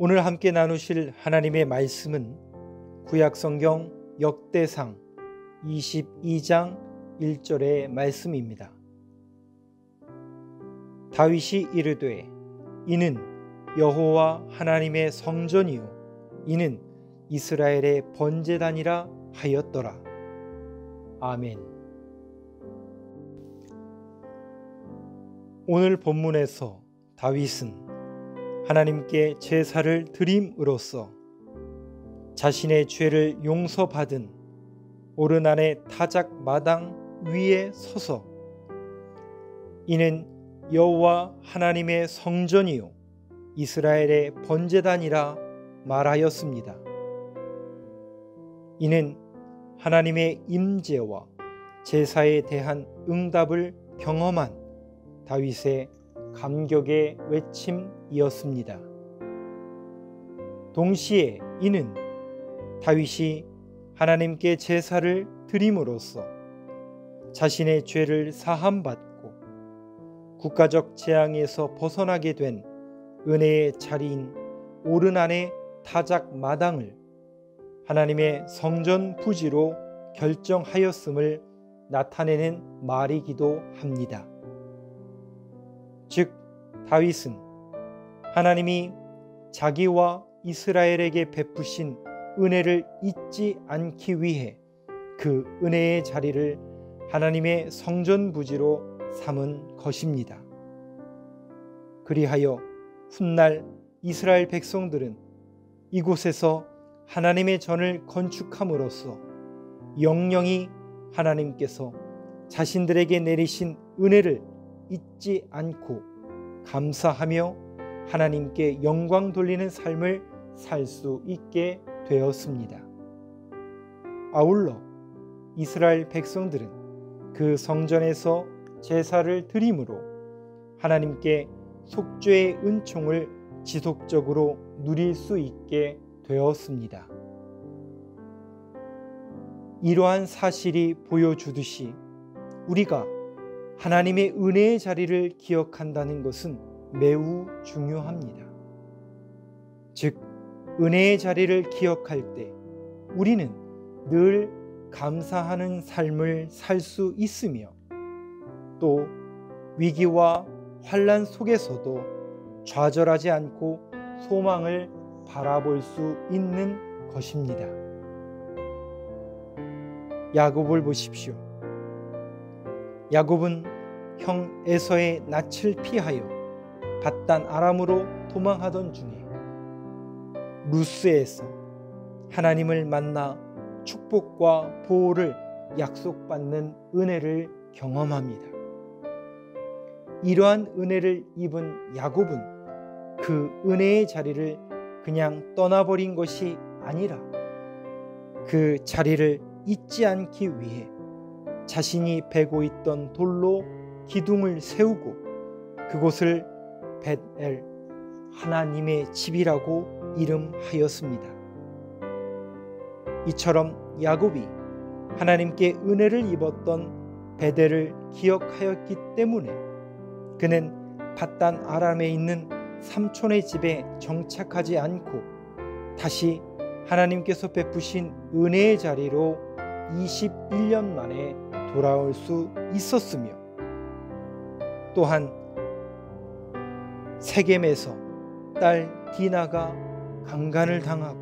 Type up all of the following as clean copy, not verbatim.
오늘 함께 나누실 하나님의 말씀은 구약성경 역대상 22장 1절의 말씀입니다. 다윗이 이르되 이는 여호와 하나님의 성전이요 이는 이스라엘의 번제단이라 하였더라. 아멘. 오늘 본문에서 다윗은 하나님께 제사를 드림으로써 자신의 죄를 용서받은 오르난의 타작 마당 위에 서서 이는 여호와 하나님의 성전이요 이스라엘의 번제단이라 말하였습니다. 이는 하나님의 임재와 제사에 대한 응답을 경험한 다윗의 감격의 외침이었습니다. 동시에 이는 다윗이 하나님께 제사를 드림으로써 자신의 죄를 사함받고 국가적 재앙에서 벗어나게 된 은혜의 자리인 오르난의 타작 마당을 하나님의 성전 부지로 결정하였음을 나타내는 말이기도 합니다. 즉 다윗은 하나님이 자기와 이스라엘에게 베푸신 은혜를 잊지 않기 위해 그 은혜의 자리를 하나님의 성전 부지로 삼은 것입니다. 그리하여 훗날 이스라엘 백성들은 이곳에서 하나님의 전을 건축함으로써 영영이 하나님께서 자신들에게 내리신 은혜를 잊지 않고 감사하며 하나님께 영광 돌리는 삶을 살 수 있게 되었습니다. 아울러 이스라엘 백성들은 그 성전에서 제사를 드림으로 하나님께 속죄의 은총을 지속적으로 누릴 수 있게 되었습니다. 이러한 사실이 보여주듯이 우리가 하나님의 은혜의 자리를 기억한다는 것은 매우 중요합니다. 즉, 은혜의 자리를 기억할 때 우리는 늘 감사하는 삶을 살 수 있으며 또 위기와 환난 속에서도 좌절하지 않고 소망을 바라볼 수 있는 것입니다. 야곱을 보십시오. 야곱은 형 에서의 낯을 피하여 밧단 아람으로 도망하던 중에 루스에서 하나님을 만나 축복과 보호를 약속받는 은혜를 경험합니다. 이러한 은혜를 입은 야곱은 그 은혜의 자리를 그냥 떠나버린 것이 아니라 그 자리를 잊지 않기 위해 자신이 베고 있던 돌로 기둥을 세우고 그곳을 벳엘 하나님의 집이라고 이름하였습니다. 이처럼 야곱이 하나님께 은혜를 입었던 벳엘을 기억하였기 때문에 그는 밧단 아람에 있는 삼촌의 집에 정착하지 않고 다시 하나님께서 베푸신 은혜의 자리로 21년 만에 돌아올 수 있었으며 또한 세겜에서 딸 디나가 강간을 당하고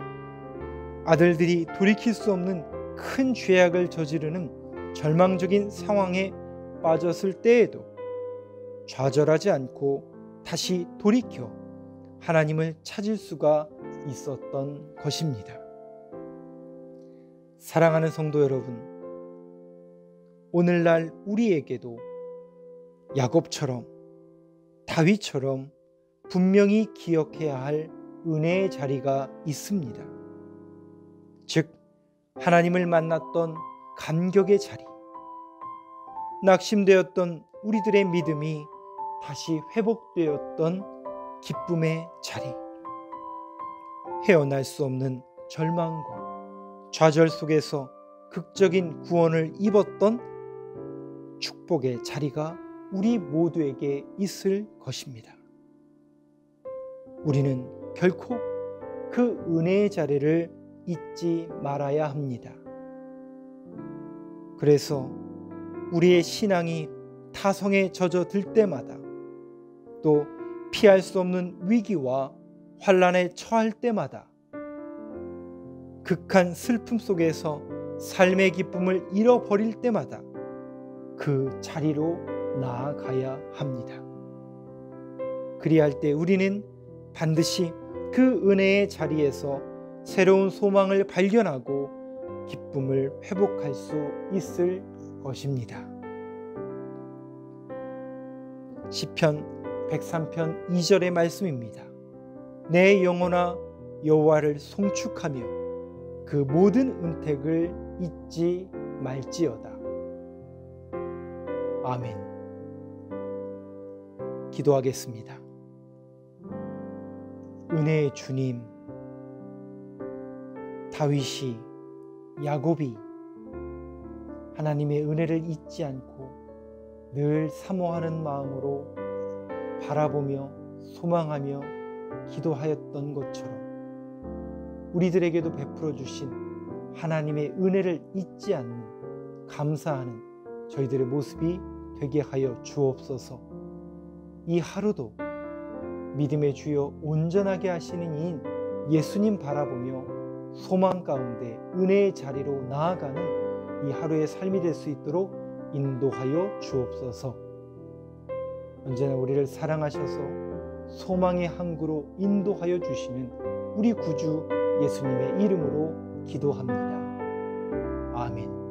아들들이 돌이킬 수 없는 큰 죄악을 저지르는 절망적인 상황에 빠졌을 때에도 좌절하지 않고 다시 돌이켜 하나님을 찾을 수가 있었던 것입니다. 사랑하는 성도 여러분, 오늘날 우리에게도 야곱처럼 다윗처럼 분명히 기억해야 할 은혜의 자리가 있습니다. 즉 하나님을 만났던 감격의 자리, 낙심되었던 우리들의 믿음이 다시 회복되었던 기쁨의 자리, 헤어날 수 없는 절망과 좌절 속에서 극적인 구원을 입었던 축복의 자리가 우리 모두에게 있을 것입니다. 우리는 결코 그 은혜의 자리를 잊지 말아야 합니다. 그래서 우리의 신앙이 타성에 젖어들 때마다, 또 피할 수 없는 위기와 환난에 처할 때마다, 극한 슬픔 속에서 삶의 기쁨을 잃어버릴 때마다 그 자리로 나아가야 합니다. 그리할 때 우리는 반드시 그 은혜의 자리에서 새로운 소망을 발견하고 기쁨을 회복할 수 있을 것입니다. 시편 103편 2절의 말씀입니다. 내 영혼아 여호와를 송축하며 그 모든 은택을 잊지 말지어다. 아멘. 기도하겠습니다. 은혜의 주님, 다윗이, 야곱이 하나님의 은혜를 잊지 않고 늘 사모하는 마음으로 바라보며 소망하며 기도하였던 것처럼 우리들에게도 베풀어 주신 하나님의 은혜를 잊지 않는 감사하는 저희들의 모습이 되게 하여 주옵소서. 이 하루도 믿음의 주여 온전하게 하시는 이인 예수님 바라보며 소망 가운데 은혜의 자리로 나아가는 이 하루의 삶이 될 수 있도록 인도하여 주옵소서. 언제나 우리를 사랑하셔서 소망의 항구로 인도하여 주시는 우리 구주 예수님의 이름으로 기도합니다. 아멘.